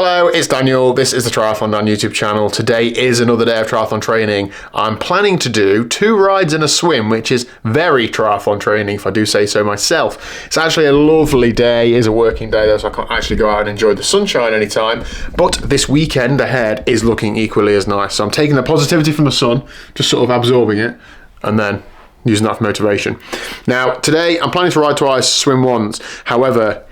Hello, it's Daniel. This is the TriathlonDan YouTube channel. Today is another day of triathlon training. I'm planning to do 2 rides and a swim, which is very triathlon training, if I do say so myself. It's actually a lovely day. It is a working day though, so I can't actually go out and enjoy the sunshine anytime. But this weekend ahead is looking equally as nice. So I'm taking the positivity from the sun, just sort of absorbing it, and then using that for motivation. Now, today I'm planning to ride twice, swim once. However,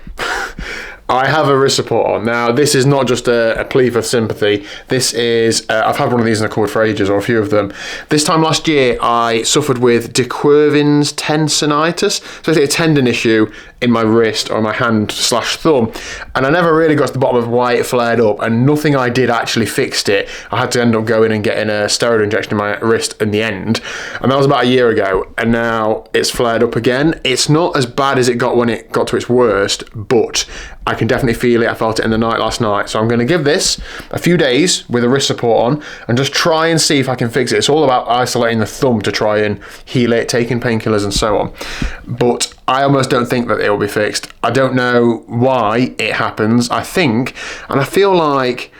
I have a wrist support on. Now, this is not just a plea for sympathy. This is, I've had one of these in the cupboard for ages, or a few of them. This time last year, I suffered with de Quervain's tendinitis. So basically a tendon issue in my wrist or my hand/thumb. And I never really got to the bottom of why it flared up, and nothing I did actually fixed it. I had to end up going and getting a steroid injection in my wrist in the end. And that was about a year ago. And now it's flared up again. It's not as bad as it got when it got to its worst, but I can definitely feel it. I felt it in the night last night. So I'm going to give this a few days with a wrist support on and just try and see if I can fix it. It's all about isolating the thumb to try and heal it, taking painkillers and so on. But I almost don't think that it will be fixed. I don't know why it happens. I think, and I feel like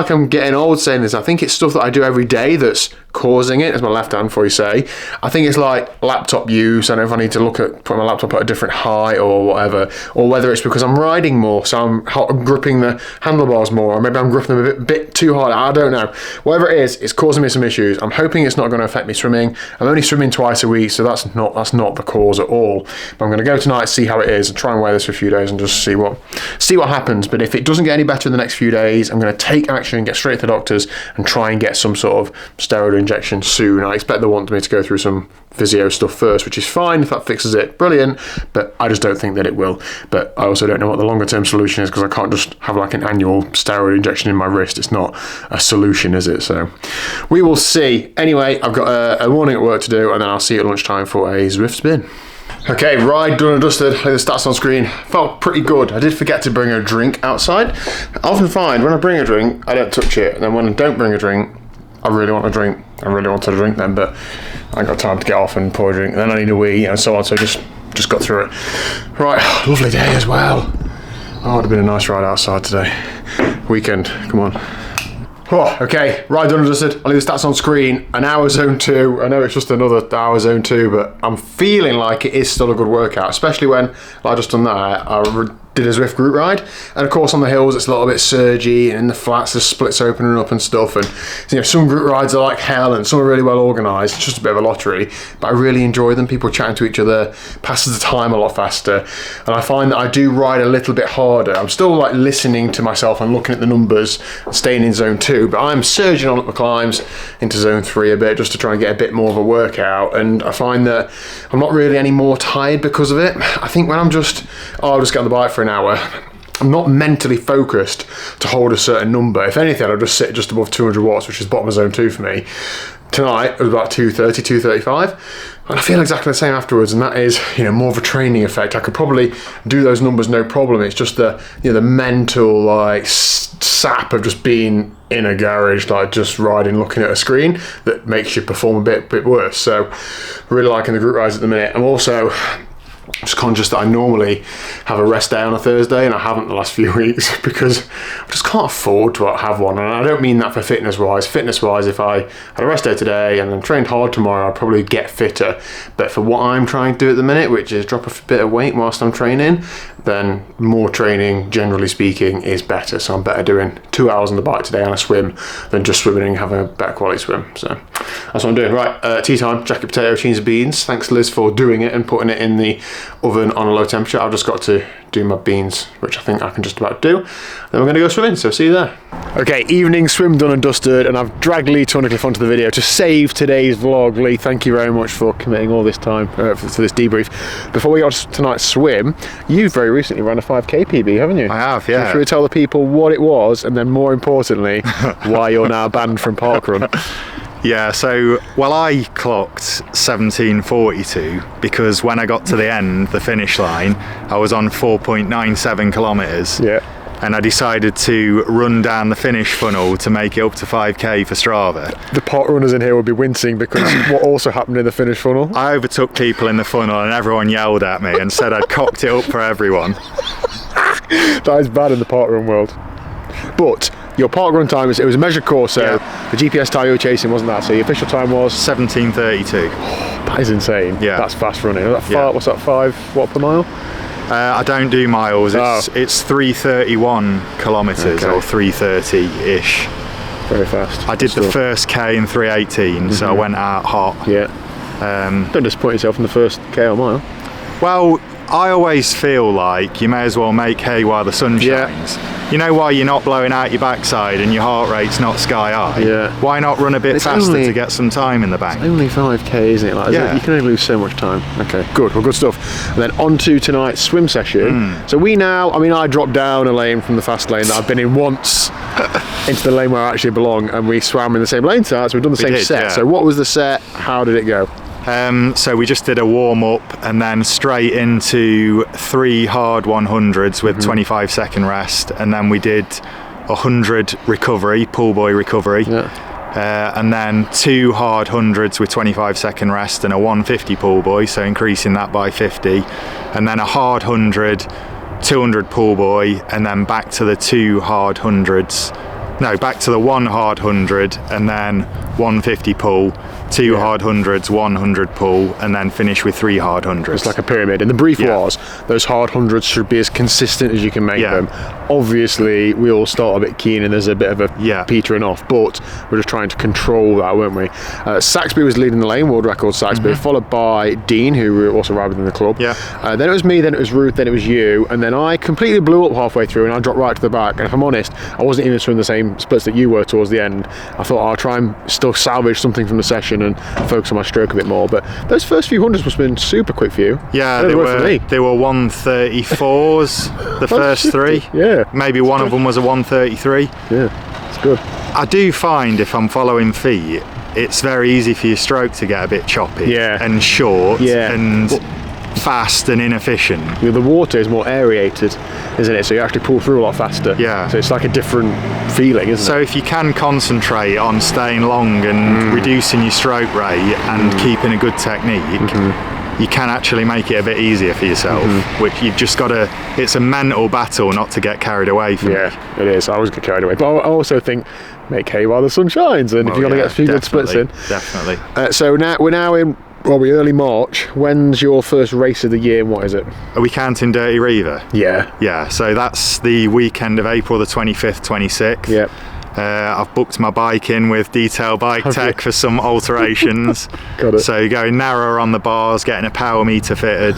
I'm getting old saying this. I think it's stuff that I do every day that's causing it. As my left hand, before you say. I think it's like laptop use. I don't know if I need to put my laptop at a different height or whatever, or whether it's because I'm riding more, so I'm gripping the handlebars more, or maybe I'm gripping them a bit too hard. I don't know. Whatever it is, it's causing me some issues. I'm hoping it's not going to affect me swimming. I'm only swimming twice a week, so that's not the cause at all. But I'm going to go tonight, see how it is, and try and wear this for a few days and just see what happens. But if it doesn't get any better in the next few days, I'm going to take action, get straight to the doctors, and try and get some sort of steroid injection soon. I expect they want me to go through some physio stuff first, which is fine. If that fixes it, brilliant, but I just don't think that it will. But I also don't know what the longer term solution is, because I can't just have like an annual steroid injection in my wrist. It's not a solution, is it? So we will see. Anyway, I've got a morning at work to do, and then I'll see you at lunchtime for a Zwift spin. Okay, ride done and dusted. The stats on screen. Felt pretty good. I did forget to bring a drink outside. I often find when I bring a drink, I don't touch it, and then when I don't bring a drink, I really want a drink. I really wanted a drink then, but I ain't got time to get off and pour a drink. And then I need a wee and so on, so just got through it. Right, lovely day as well. Oh, it'd have been a nice ride outside today. Weekend, come on. Oh, okay, ride done and dusted. I'll leave the stats on screen. An hour zone 2. I know it's just another hour zone 2, but I'm feeling like it is still a good workout, especially when I just done that. I did a Zwift group ride, and of course on the hills it's a little bit surgy, and in the flats the splits opening up and stuff, and you know, some group rides are like hell and some are really well organised. It's just a bit of a lottery, but I really enjoy them. People chatting to each other, passes the time a lot faster, and I find that I do ride a little bit harder. I'm still like listening to myself and looking at the numbers, staying in zone 2, but I'm surging on up the climbs into zone 3 a bit, just to try and get a bit more of a workout. And I find that I'm not really any more tired because of it. I think when I'll just get on the bike for an hour, I'm not mentally focused to hold a certain number. If anything, I'll just sit just above 200 watts, which is bottom of zone 2 for me. Tonight it was about 230, 235, and I feel exactly the same afterwards, and that is, you know, more of a training effect. I could probably do those numbers no problem. It's just the mental like sap of just being in a garage, like just riding, looking at a screen, that makes you perform a bit worse. So really liking the group rides at the minute. I'm also just conscious that I normally have a rest day on a Thursday, and I haven't the last few weeks because I just can't afford to have one. And I don't mean that for fitness wise. If I had a rest day today and then trained hard tomorrow, I'd probably get fitter. But for what I'm trying to do at the minute, which is drop a bit of weight whilst I'm training, then more training, generally speaking, is better. So I'm better doing 2 hours on the bike today and a swim than just swimming and having a better quality swim. So that's what I'm doing. Right, tea time, jacket potato, cheese and beans. Thanks Liz for doing it and putting it in the oven on a low temperature. I've just got to do my beans, which I think I can just about do. Then we're going to go swimming, so see you there. Okay, evening swim done and dusted, and I've dragged Lee Tunnicliffe onto the video to save today's vlog. Lee, thank you very much for committing all this time for this debrief. Before we go to tonight's swim, you very recently ran a 5k PB, haven't you? I have, yeah. Should we tell the people what it was, and then more importantly, why you're now banned from Parkrun? Yeah, so, well, I clocked 17:42 because when I got to the end, the finish line, I was on 4.97 kilometres. Yeah. And I decided to run down the finish funnel to make it up to 5k for Strava. The pot runners in here will be wincing because what also happened in the finish funnel? I overtook people in the funnel and everyone yelled at me and said I'd cocked it up for everyone. That is bad in the pot run world. But your parkrun time, it was a measured course, so the GPS time you were chasing wasn't that, so your official time was? 17:32. That is insane. Yeah. That's fast running. What's that, 5 watt per mile? I don't do miles, it's 331 kilometres or 330-ish. Very fast. I did the first K in 318, so I went out hot. Yeah. Don't disappoint yourself in the first K or mile. Well, I always feel like you may as well make hay while the sun shines. You know why you're not blowing out your backside and your heart rate's not sky high? Yeah. Why not run a bit faster to get some time in the bank? It's only 5k, isn't it? Like, you can only lose so much time. Okay, good. Well, good stuff. And then on to tonight's swim session. So we now, I dropped down a lane from the fast lane that I've been in once into the lane where I actually belong, and we swam in the same lane tonight, so we've done the same set. Yeah. So what was the set? How did it go? So we just did a warm-up and then straight into 3 hard 100s with 25-second rest, and then we did 100 recovery, pull buoy recovery, and then 2 hard 100s with 25-second rest and a 150 pull buoy, so increasing that by 50, and then a hard 100, 200 pull buoy, and then back to the 2 hard 100s. No, back to the 1 hard 100 and then 150 pull, 2 hard 100s, 100 pull, and then finish with 3 hard 100s. It's like a pyramid. And the brief was, those hard 100s should be as consistent as you can make them. Obviously, we all start a bit keen and there's a bit of a petering off, but we're just trying to control that, weren't we? Saxby was leading the lane, world record Saxby, followed by Dean, who also arrived in the club. Then it was me, then it was Ruth, then it was you, and then I completely blew up halfway through and I dropped right to the back. And if I'm honest, I wasn't even swimming the same splits that you were towards the end. I thought I'll try and still salvage something from the session and focus on my stroke a bit more, but those first few hundreds must have been super quick for you. Yeah, they were 134s the first 3. Maybe one of them was a 133. It's good. I do find if I'm following feet, it's very easy for your stroke to get a bit choppy and short and fast and inefficient. The water is more aerated, isn't it? So you actually pull through a lot faster. So it's like a different feeling, isn't it? So if you can concentrate on staying long and reducing your stroke rate and keeping a good technique, you can actually make it a bit easier for yourself, which you've just got to, it's a mental battle not to get carried away from it is. I always get carried away, but I also think make hay while the sun shines, and if you're going to get a few good splits in. Definitely. So now we're now in early March. When's your first race of the year and what is it? Are we counting Dirty Reaver? Yeah, so that's the weekend of April the 25th, 26th. I've booked my bike in with Detail Bike Tech for some alterations. Got it. So going narrower on the bars, getting a power meter fitted,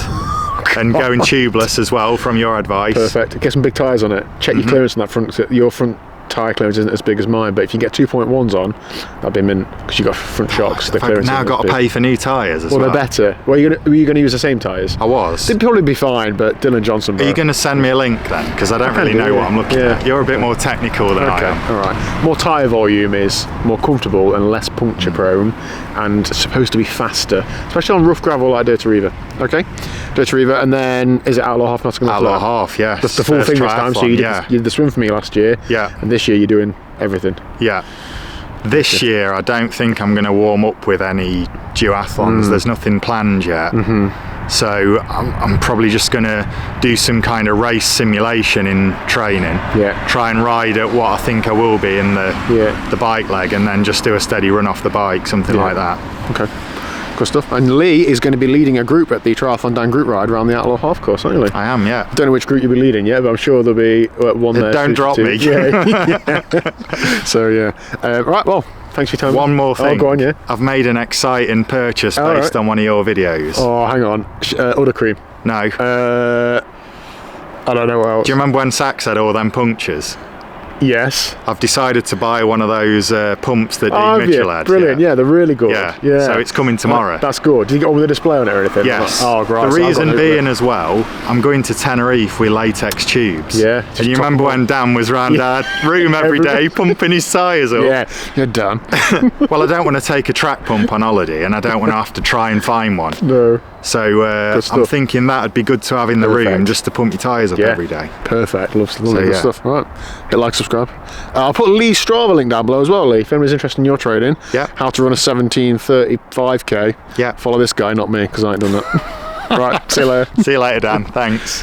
and going tubeless as well from your advice. Perfect. Get some big tyres on it. Check your clearance on that front. Your front tyre clearance isn't as big as mine, but if you get 2.1s on, that'd be mint because you got front shocks. The clearance. Now got to pay for new tyres as well. Well, they're better. Were you going to use the same tyres? I was. They'd probably be fine, but Dylan Johnson. Are you going to send me a link then? Because I don't really know what I'm looking at. You're a bit more technical than I am. All right. More tyre volume is more comfortable and less puncture prone, and supposed to be faster, especially on rough gravel like Dirty Reaver. Okay, Dirty Reaver, and then is it Outlaw Half? Outlaw Half, yes. The full thing this time. So you did the swim for me last year. And this year you're doing everything. This year I don't think I'm going to warm up with any duathlons. There's nothing planned yet. So I'm probably just going to do some kind of race simulation in training. Try and ride at what I think I will be in the bike leg, and then just do a steady run off the bike, something like that. Okay. Good stuff. And Lee is going to be leading a group at the TriathlonDan group ride around the Outlaw Half course, aren't you, Lee? I am, yeah. Don't know which group you'll be leading yet, but I'm sure there'll be one there. Don't drop me. So, right, well, thanks for your time. One more thing. Oh, go on, I've made an exciting purchase based on one of your videos. Oh, hang on. Udder cream. No. I don't know what else. Do you remember when Sax had all them punctures? Yes. I've decided to buy one of those pumps that Dean Mitchell had. Brilliant, yeah, they're really good. Yeah. So it's coming tomorrow. That's good. Did you get one with a display on it or anything? Yes. Oh, great. The reason being as well, I'm going to Tenerife with latex tubes. Yeah. And you remember when Dan was round our room every day pumping his tyres up? Yeah, you're done. Well, I don't want to take a track pump on holiday, and I don't want to have to try and find one. No. So I'm thinking that'd be good to have in the room just to pump your tyres up every day. Perfect. Lovely good stuff. Right. Hit like, subscribe. I'll put Lee's Strava link down below as well, Lee. If anyone's interested in your training, how to run a 17:35k. Follow this guy, not me, because I ain't done that. Right. See you later. See you later, Dan. Thanks.